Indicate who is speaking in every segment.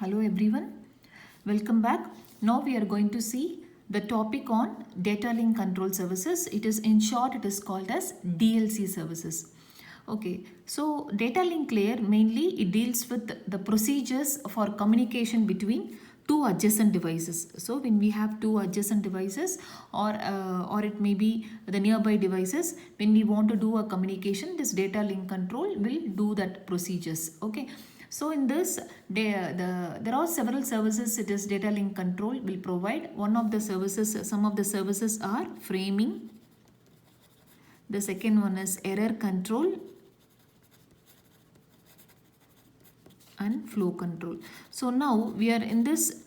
Speaker 1: Hello everyone, welcome back. Now we are going to see the topic on data link control services. It is in short, it is called as DLC services. Okay, so data link layer mainly it deals with the procedures for communication between two adjacent devices. So when we have two adjacent devices or it may be the nearby devices, when we want to do a communication, this data link control will do that procedures. Okay, so in this, there are several services it is data link control will provide. One of the services, some of the services are framing. The second one is error control and flow control. So now we are in this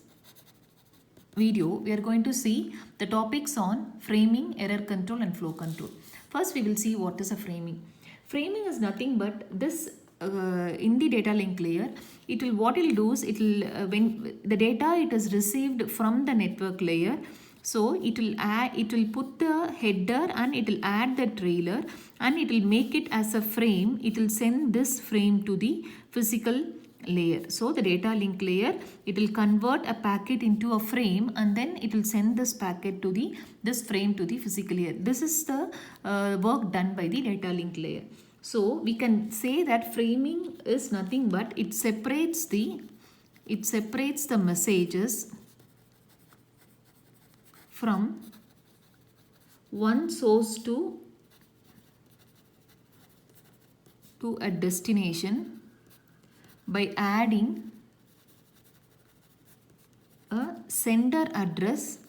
Speaker 1: video, we are going to see the topics on framing, error control and flow control. First we will see what is a framing. Framing is nothing but this in the data link layer, it will what it will do is it will when the data it is received from the network layer, so it will put the header and it will add the trailer and it will make it as a frame. It will send this frame to the physical layer. So the data link layer, it will convert a packet into a frame and then it will send this packet to this frame to the physical layer. This is the work done by the data link layer. So we can say that framing is nothing but it separates the messages from one source to a destination by adding a sender address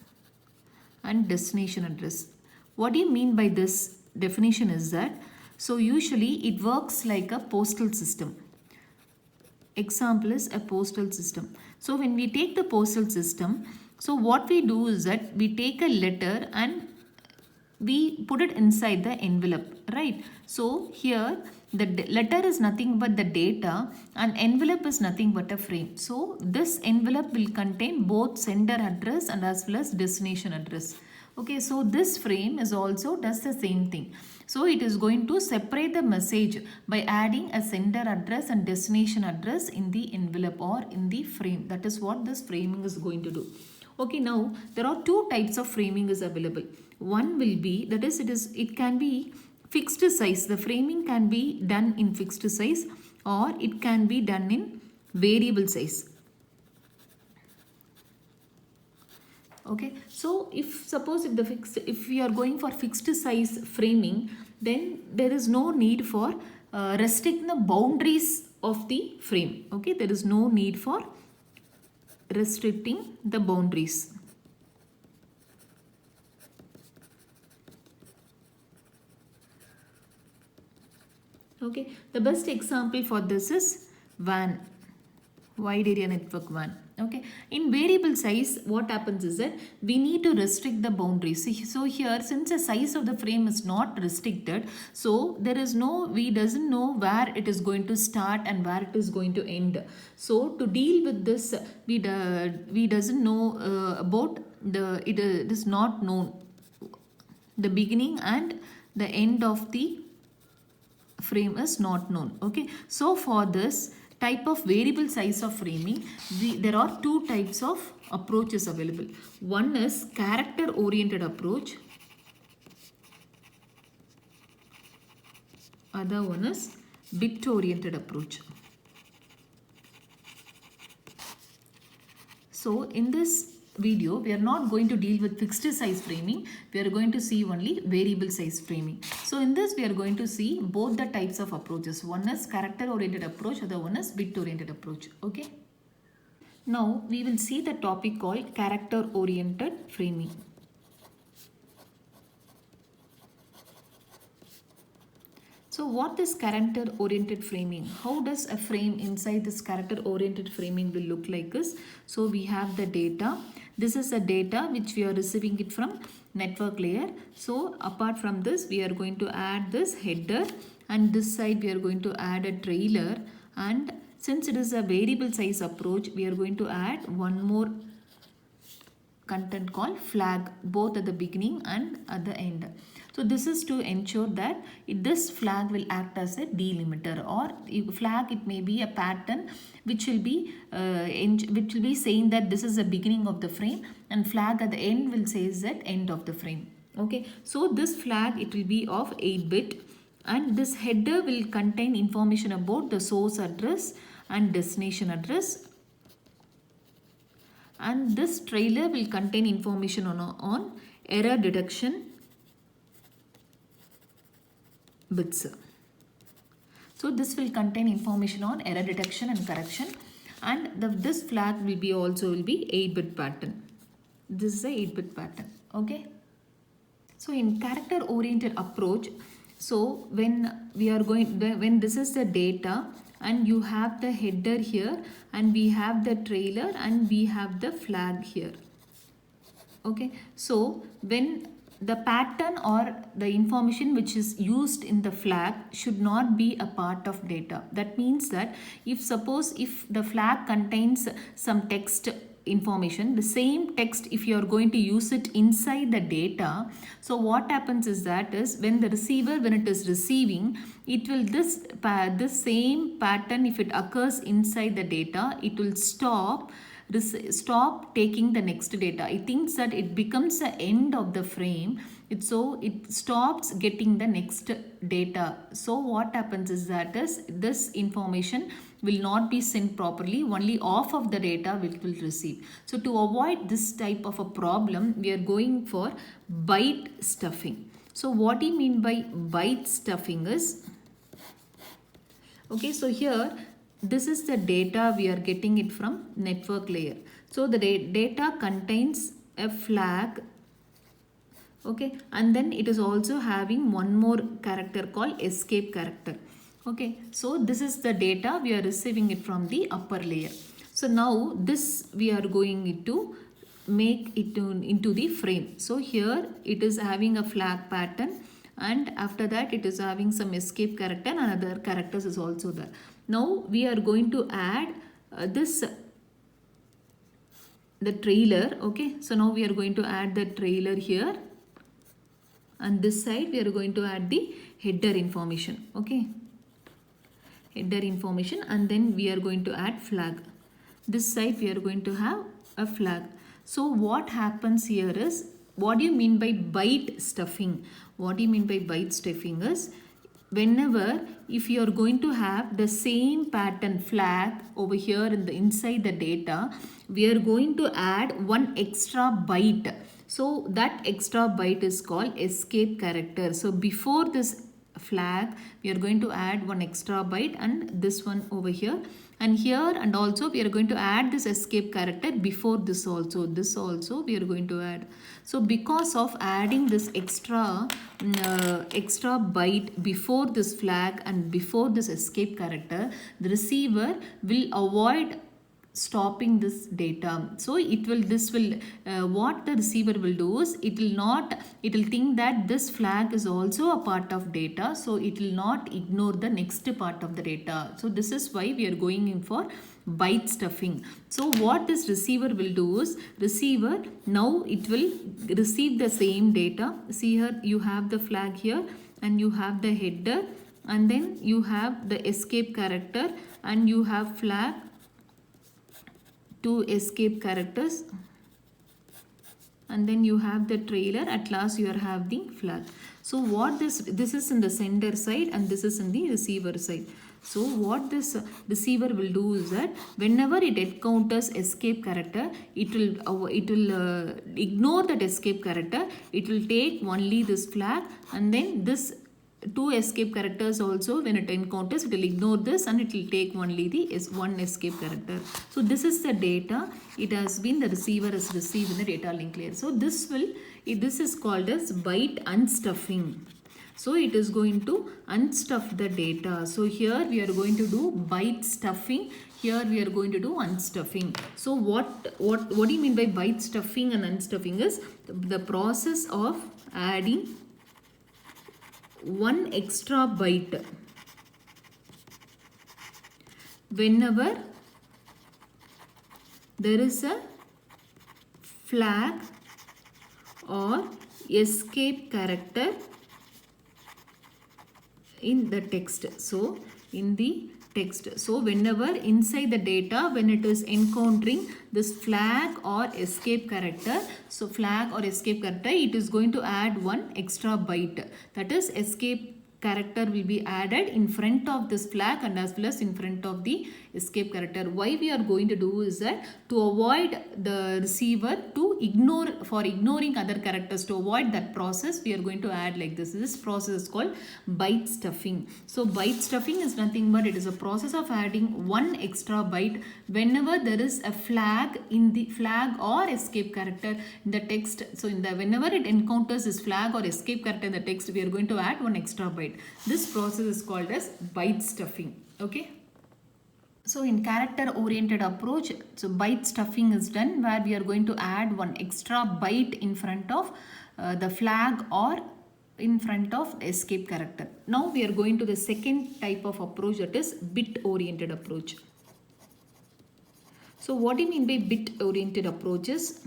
Speaker 1: and destination address. What do you mean by this definition is that, so usually it works like a postal system. Example is a postal system. So when we take the postal system, so what we do is that we take a letter and we put it inside the envelope, right? So here the letter is nothing but the data and envelope is nothing but a frame. So this envelope will contain both sender address and as well as destination address. Okay, so this frame is also does the same thing. So it is going to separate the message by adding a sender address and destination address in the envelope or in the frame. That is what this framing is going to do. Okay, now there are two types of framing is available. One will be, that is it can be fixed size. The framing can be done in fixed size or it can be done in variable size. Okay, so if we are going for fixed size framing, then there is no need for restricting the boundaries of the frame. Okay, there is no need for restricting the boundaries. Okay, the best example for this is WAN, wide area network WAN. Okay, in variable size what happens is that we need to restrict the boundaries. So here, since the size of the frame is not restricted, so there is we doesn't know where it is going to start and where it is going to end. So to deal with this, we doesn't know about it is not known the beginning and the end of the frame is not known. Okay, so for this type of variable size of framing, there are two types of approaches available. One is character oriented approach, other one is bit oriented approach. So in this video, we are not going to deal with fixed size framing. We are going to see only variable size framing. So in this, we are going to see both the types of approaches. One is character oriented approach, other one is bit oriented approach. Okay. Now we will see the topic called character oriented framing. So what is character oriented framing? How does a frame inside this character oriented framing will look like is? So we have the data. This is a data which we are receiving it from network layer. So apart from this, we are going to add this header and this side we are going to add a trailer, and since it is a variable size approach, we are going to add one more content called flag both at the beginning and at the end. So this is to ensure that this flag will act as a delimiter, or flag, it may be a pattern which will be saying that this is the beginning of the frame, and flag at the end will say that end of the frame. Okay, so this flag, it will be of 8-bit, and this header will contain information about the source address and destination address, and this trailer will contain information on error detection bits. So this will contain information on error detection and correction, and this flag will be 8-bit pattern. This is a 8-bit pattern. Okay. So in character oriented approach, so when this is the data, and you have the header here, and we have the trailer, and we have the flag here. Okay, so when the pattern or the information which is used in the flag should not be a part of data. That means that if the flag contains some text information, the same text, if you are going to use it inside the data, so what happens is that when the receiver, when it is receiving, it will this same pattern, if it occurs inside the data, it will stop taking the next data. It thinks that it becomes the end of the frame, so it stops getting the next data. So what happens is that this information will not be sent properly, only half of the data will receive. So to avoid this type of a problem, we are going for byte stuffing. So what do you mean by byte stuffing is, okay, so here this is the data we are getting it from network layer. So the data contains a flag, okay, and then it is also having one more character called escape character. Okay, so this is the data we are receiving it from the upper layer. So now this we are going to make it into the frame. So here it is having a flag pattern, and after that it is having some escape character, and other characters is also there. Now we are going to add the trailer. Okay, so now we are going to add the trailer here, and this side we are going to add the header information. Okay, header information, and then we are going to add flag. This side we are going to have a flag. So what happens here is, what do you mean by byte stuffing? What do you mean by byte stuffing is, whenever if you are going to have the same pattern flag over here in the inside the data, we are going to add one extra byte. So that extra byte is called escape character. So before this flag, we are going to add one extra byte, and this one over here, and here, and also we are going to add this escape character before this also. This also we are going to add. So because of adding this extra byte before this flag and before this escape character, the receiver will avoid stopping this data. So what the receiver will do is, it will think that this flag is also a part of data, so it will not ignore the next part of the data. So this is why we are going in for byte stuffing. So what this receiver will do is, receiver now it will receive the same data. See here, you have the flag here, and you have the header, and then you have the escape character, and you have flag, two escape characters, and then you have the trailer. At last you are having flag. So what this is in the sender side, and this is in the receiver side. So what this receiver will do is that whenever it encounters escape character, it will ignore that escape character. It will take only this flag, and then this two escape characters also, when it encounters, it will ignore this, and it will take only the one escape character. So this is the data it has been, the receiver has received in the data link layer. So this is called as byte unstuffing. So it is going to unstuff the data. So here we are going to do byte stuffing. Here we are going to do unstuffing. So what do you mean by byte stuffing and unstuffing is the process of adding one extra byte whenever there is a flag or escape character in the text. So in the text, so whenever inside the data, when it is encountering this flag or escape character, so flag or escape character, it is going to add one extra byte, that is escape character will be added in front of this flag and as well as in front of the escape character. Why we are going to do is that to avoid the receiver to ignoring other characters, to avoid that process, we are going to add like this. This process is called byte stuffing. So byte stuffing is nothing but it is a process of adding one extra byte whenever there is a flag in the flag or escape character in the text. So in the whenever it encounters this flag or escape character in the text, we are going to add one extra byte. This process is called as byte stuffing. Okay. So in character oriented approach, so byte stuffing is done where we are going to add one extra byte in front of the flag or in front of the escape character. Now we are going to the second type of approach, that is bit oriented approach. So what do you mean by bit oriented approaches?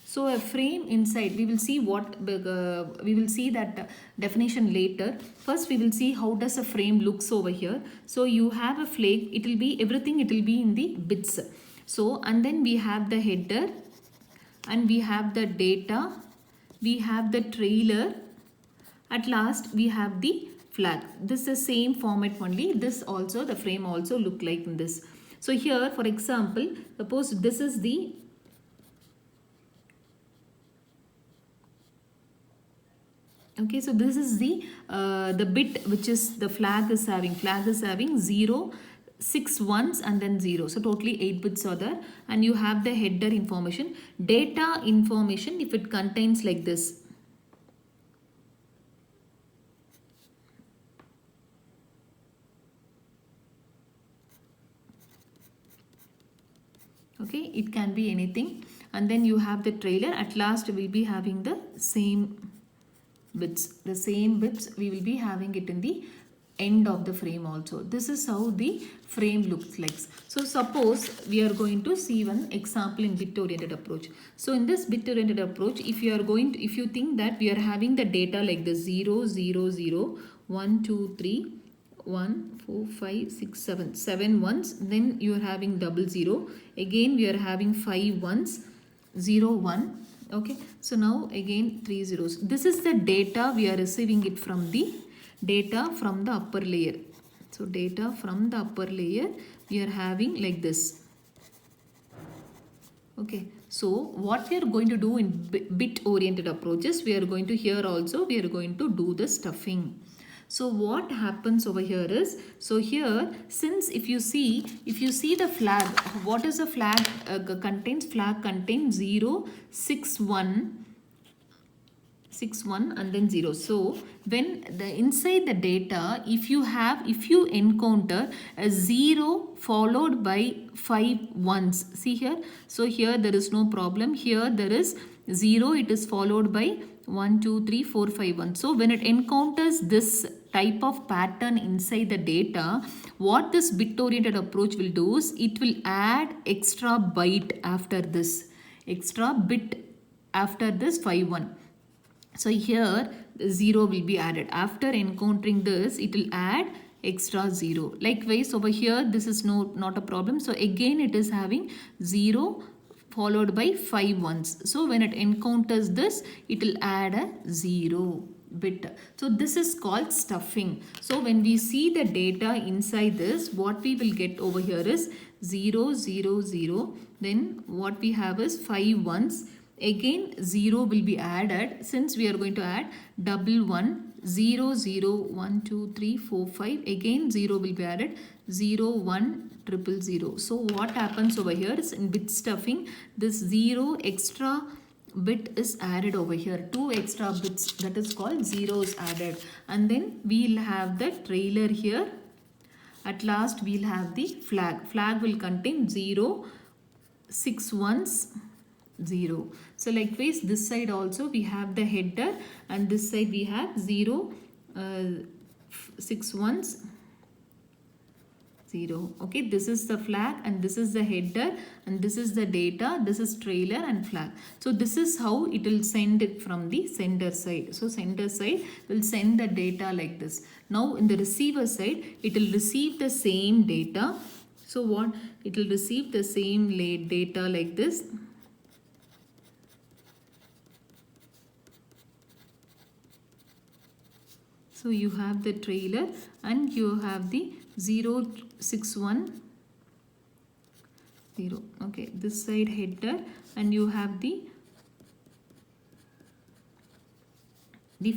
Speaker 1: So a frame inside, we will see we will see that definition later. First we will see how does a frame looks over here. So you have a flag, it will be everything, it will be in the bits. So and then we have the header and we have the data, we have the trailer, at last we have the flag. This is the same format only. This also, the frame also look like in this. So here for example, suppose this is the okay, so this is the bit which is the flag is having 0, 6 ones and then 0. So totally 8 bits are there, and you have the header information, data information if it contains like this. Okay, it can be anything, and then you have the trailer. At last we will be having the same bits, the same bits we will be having it in the end of the frame also. This is how the frame looks like. So suppose we are going to see one example in bit oriented approach. So in this bit oriented approach, if you are going to, if you think that we are having the data like the 0 0 0 1 2 3 1 4 5 6 7 7 ones, then you are having 00, again we are having 5 ones, 0 1. Okay, so now again 3 zeros. This is the data we are receiving it from the data from the upper layer. So data from the upper layer we are having like this. Okay, so what we are going to do in bit oriented approaches, we are going to here also we are going to do the stuffing. So what happens over here is, so here since if you see the flag, what is the flag contains? Flag contains 0 6 1 6 1 and then 0. So when the inside the data, if you encounter a 0 followed by 5 ones, see here, so here there is no problem, here there is 0, it is followed by 1 2 3 4 5 1. So when it encounters this type of pattern inside the data, what this bit oriented approach will do is it will add extra byte after this, extra bit after this 5 1. So here the 0 will be added. After encountering this, it will add extra 0. Likewise over here this is not a problem. So again it is having 0 followed by 5 ones. So when it encounters this, it will add a 0 bit. So this is called stuffing. So when we see the data inside this, what we will get over here is 0 0 0. Then what we have is 5 ones. Again 0 will be added, since we are going to add 1 1 0 0 1 2 3 4 5. Again 0 will be added, 0 1 0 0. So what happens over here is in bit stuffing, this 0 extra bit is added over here, 2 extra bits, that is called zeros added, and then we'll have the trailer here. At last we'll have the flag will contain 0 6 ones 0. So likewise this side also we have the header, and this side we have 0 6 ones 0. Okay, this is the flag and this is the header and this is the data, this is trailer and flag. So this is how it will send it from the sender side. So sender side will send the data like this. Now in the receiver side, it will receive the same data. So what? It will receive the same data like this. So you have the trailer and you have the 0610. Okay, this side header and you have the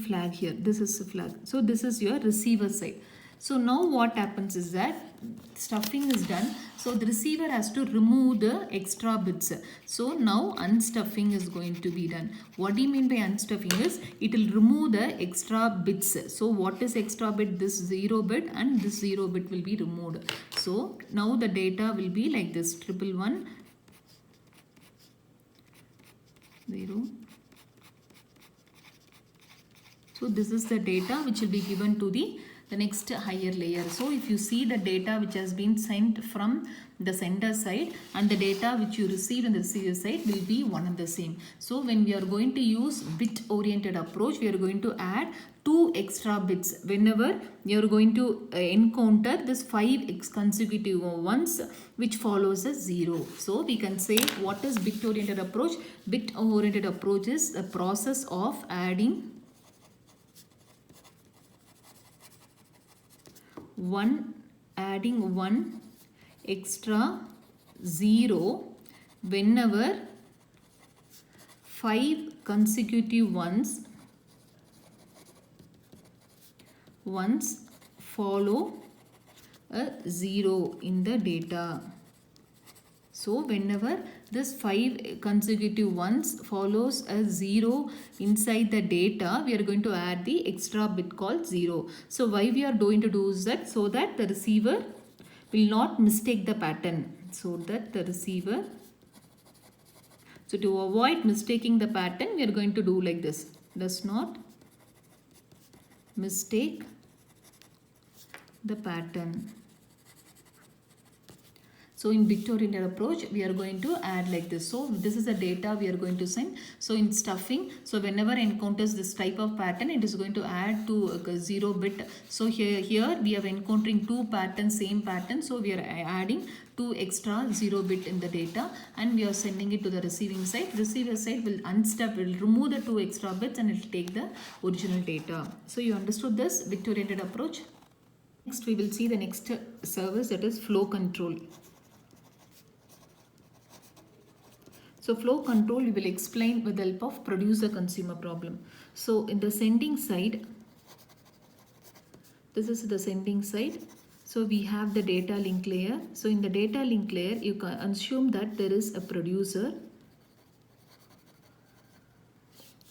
Speaker 1: flag here. This is the flag. So this is your receiver side. So now what happens is that stuffing is done. So the receiver has to remove the extra bits. So now unstuffing is going to be done. What do you mean by unstuffing is it will remove the extra bits. So what is extra bit? This 0 bit and this 0 bit will be removed. So now the data will be like this 111 0. So this is the data which will be given to the next higher layer. So if you see the data which has been sent from the sender side and the data which you receive in the receiver side will be one and the same. So when we are going to use bit oriented approach, we are going to add 2 extra bits whenever you are going to encounter this 5 consecutive ones which follows a 0. So we can say what is bit oriented approach? Bit oriented approach is the process of adding one extra 0 whenever 5 consecutive ones follow a 0 in the data. So whenever this 5 consecutive ones follows a 0 inside the data, we are going to add the extra bit called 0. So why we are going to do is that so that the receiver will not mistake the pattern. So that the receiver, so to avoid mistaking the pattern, we are going to do like this. Does not mistake the pattern. So in bit oriented approach, we are going to add like this. So this is the data we are going to send. So in stuffing, so whenever encounters this type of pattern, it is going to add to a 0 bit. So here we are encountering 2 patterns, same pattern. So we are adding 2 extra 0 bit in the data and we are sending it to the receiving side. Receiver side will unstuff, will remove the 2 extra bits and it will take the original data. So you understood this bit oriented approach. Next we will see the next service, that is flow control. So flow control we will explain with the help of producer-consumer problem. So in the sending side, this is the sending side. So we have the data link layer. So in the data link layer, you can assume that there is a producer.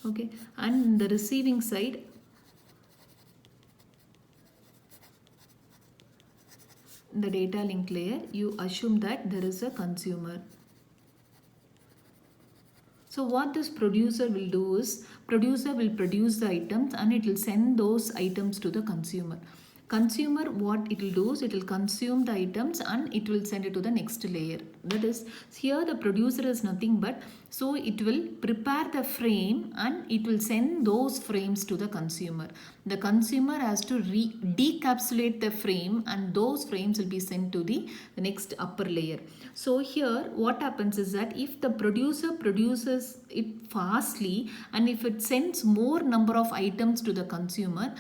Speaker 1: Okay, and in the receiving side, in the data link layer, you assume that there is a consumer. So what this producer will do is, producer will produce the items and it will send those items to the consumer. Consumer, what it will do is, it will consume the items and it will send it to the next layer. That is, here the producer is nothing but, so it will prepare the frame and it will send those frames to the consumer. The consumer has to decapsulate the frame and those frames will be sent to the next upper layer. So here what happens is that if the producer produces it fastly and if it sends more number of items to the consumer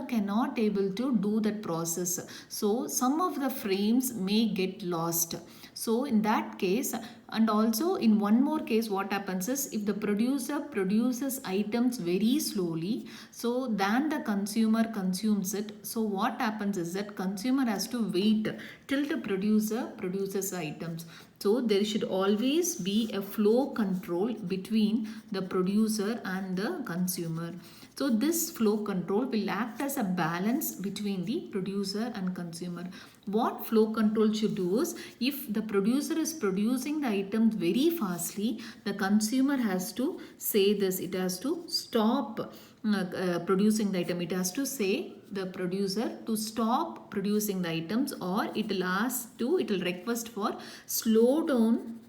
Speaker 1: cannot able to do that process. So some of the frames may get lost. So in that case, and also in one more case, what happens is if the producer produces items very slowly, so then the consumer consumes it. So what happens is that consumer has to wait till the producer produces items. So there should always be a flow control between the producer and the consumer. So this flow control will act as a balance between the producer and consumer. What flow control should do is, if the producer is producing the items very fastly, the consumer has to say this, it has to stop producing the item. It has to say the producer to stop producing the items, or it will request for slow down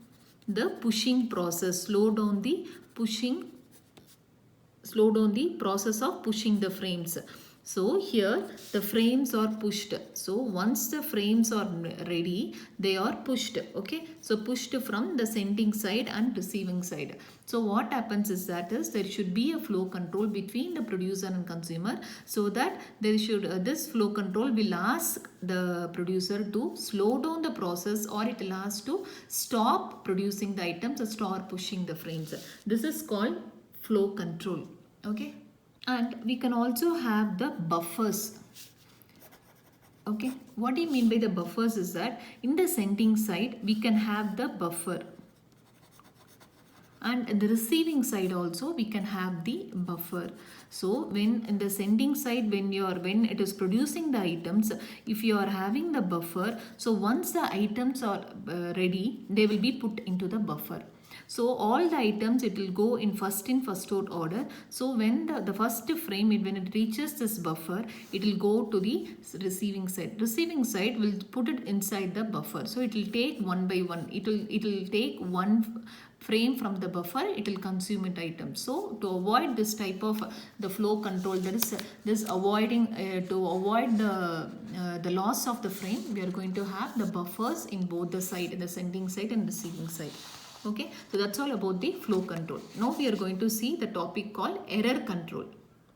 Speaker 1: the pushing process, slow down the process of pushing the frames. So here the frames are pushed. So once the frames are ready, they are pushed. Okay, so pushed from the sending side and receiving side. So what happens is that there should be a flow control between the producer and consumer, so that there should this flow control will ask the producer to slow down the process, or it will ask to stop producing the items or start pushing the frames. This is called flow control. Okay, and we can also have the buffers. Okay, what do you mean by the buffers is that in the sending side we can have the buffer, and in the receiving side also we can have the buffer. So when in the sending side, when it is producing the items, if you are having the buffer, so once the items are ready, they will be put into the buffer. So all the items, it will go in first out order. So when the first frame, when it reaches this buffer, it will go to the receiving side. Receiving side will put it inside the buffer. So it will take one by one. It will take one frame from the buffer, it will consume it items. So to avoid this type of the flow control, there is this avoiding to avoid the loss of the frame, we are going to have the buffers in both the side, in the sending side and receiving side. Okay, so that's all about the flow control. Now we are going to see the topic called error control.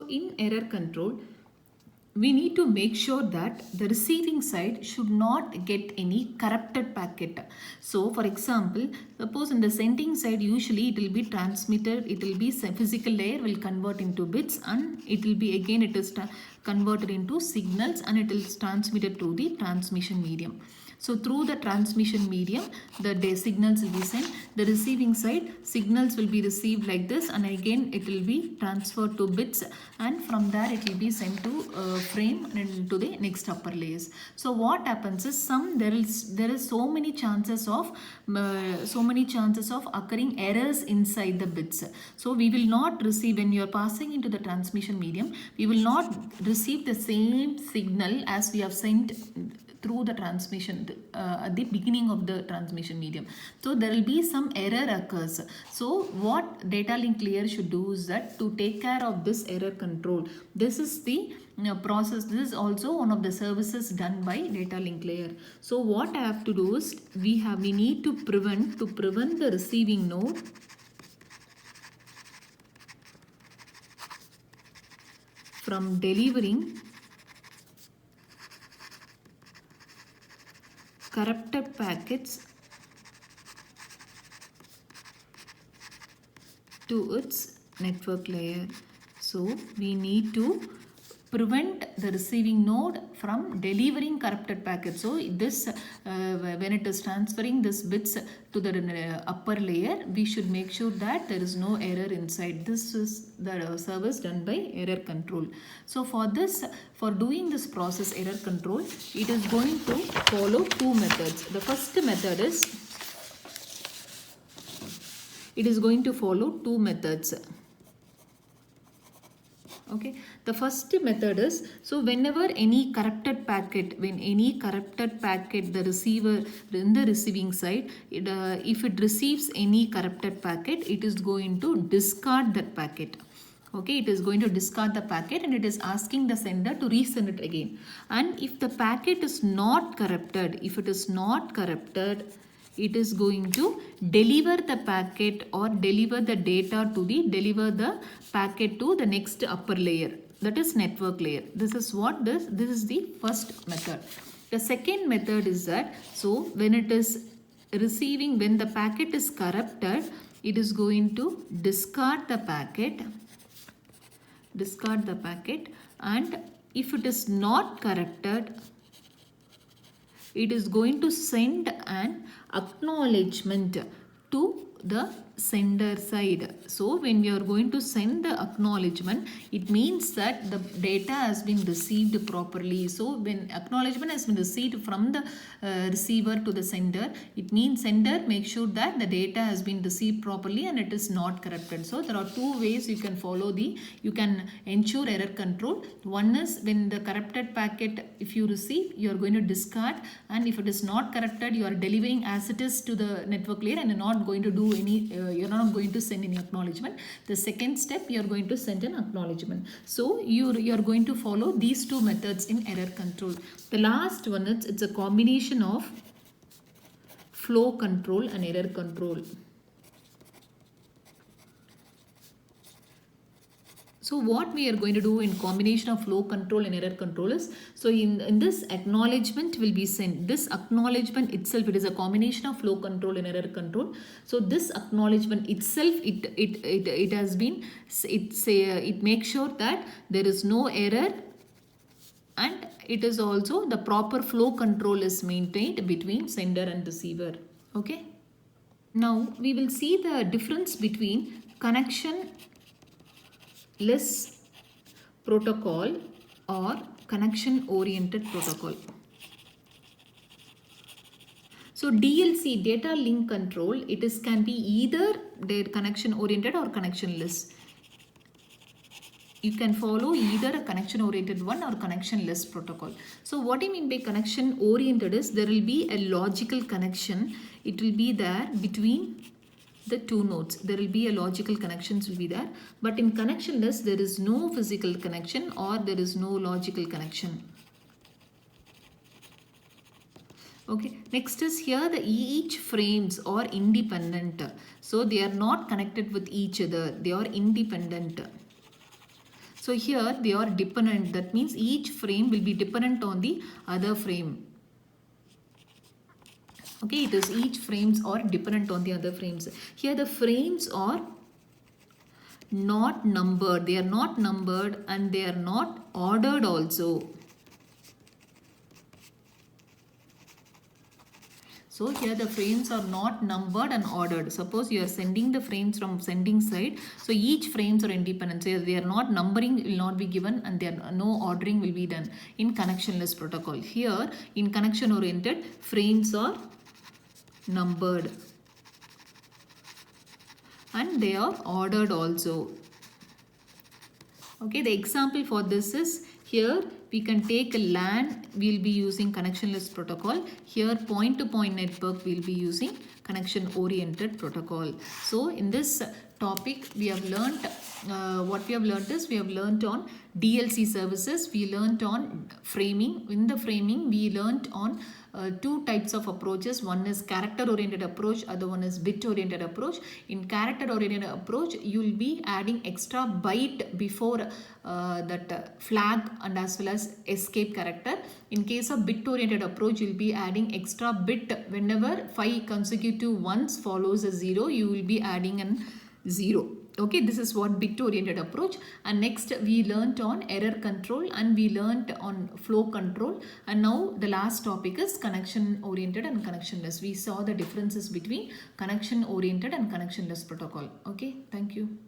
Speaker 1: In error control, we need to make sure that the receiving side should not get any corrupted packet. So for example, suppose in the sending side, usually it will be transmitted, it will be physical layer will convert into bits, and it will be again it is converted into signals, and it is transmitted to the transmission medium. So through the transmission medium, the signals will be sent. The receiving side, signals will be received like this, and again it will be transferred to bits, and from there it will be sent to frame and to the next upper layers. So what happens is there is so many chances of occurring errors inside the bits. So we will not receive, when you are passing into the transmission medium, we will not receive the same signal as we have sent through the transmission at the beginning of the transmission medium. So there will be some error occurs. So what data link layer should do is that to take care of this error control, this is the process. This is also one of the services done by data link layer. So what I have to do is we need to prevent the receiving node from delivering corrupted packets to its network layer. So we need to prevent the receiving node from delivering corrupted packets. So this when it is transferring this bits to the upper layer, we should make sure that there is no error inside. This is the service done by error control. So for doing this process, error control, it is going to follow two methods. The first method is, it is going to follow two methods. Okay, the first method is, so whenever any corrupted packet, the receiver in the receiving side, if it receives any corrupted packet, it is going to discard that packet. Okay, it is going to discard the packet, and it is asking the sender to resend it again. And if the packet is not corrupted, it is going to deliver the packet or deliver the data deliver the packet to the next upper layer, that is network layer. This is the first method. The second method is that, so when it is receiving, when the packet is corrupted, it is going to discard the packet, and if it is not corrupted, it is going to send an acknowledgement to the sender side. So when we are going to send the acknowledgement, it means that the data has been received properly. So when acknowledgement has been received from the receiver to the sender, it means sender make sure that the data has been received properly and it is not corrupted. So there are two ways you can follow you can ensure error control. One is when the corrupted packet, if you receive, you are going to discard, and if it is not corrupted, you are delivering as it is to the network layer and you're not going to do any you're not going to send any acknowledgement. The second step, you are going to send an acknowledgement. So you are going to follow these two methods in error control. The last one is it's a combination of flow control and error control. So what we are going to do in combination of flow control and error control is, so in this acknowledgement will be sent. This acknowledgement itself, it is a combination of flow control and error control. So this acknowledgement itself, it has been, it makes sure that there is no error, and it is also the proper flow control is maintained between sender and receiver. Okay. Now we will see the difference between connectionless protocol or connection oriented protocol. So DLC, data link control, can be either connection oriented or connectionless. You can follow either a connection oriented one or connectionless protocol. So what do you mean by connection oriented is there will be a logical connection. It will be there between the two nodes. There will be a logical connections will be there. But in connectionless, there is no physical connection or there is no logical connection. Okay, next is here the each frames are independent. So they are not connected with each other. They are independent. So here they are dependent. That means each frame will be dependent on the other frame. Okay, it is each frames are dependent on the other frames. Here the frames are not numbered. They are not numbered and they are not ordered also. So here the frames are not numbered and ordered. Suppose you are sending the frames from sending side. So each frames are independent. So they are not numbering will not be given and there no ordering will be done in connectionless protocol. Here in connection oriented, frames are numbered and they are ordered also. Okay, the example for this is here we can take a LAN, we will be using connectionless protocol. Here point-to-point network we will be using connection oriented protocol. So in this topic we have learnt what we have learnt is we have learnt on DLC services, we learnt on framing. In the framing we learnt on two types of approaches. One is character oriented approach, other one is bit oriented approach. In character oriented approach you will be adding extra byte before that flag and as well as escape character. In case of bit oriented approach you will be adding extra bit. Whenever 5 consecutive ones follows a 0 you will be adding an 0. Okay, this is what bit oriented approach. And next we learnt on error control and we learnt on flow control, and now the last topic is connection oriented and connectionless. We saw the differences between connection oriented and connectionless protocol. Okay, thank you.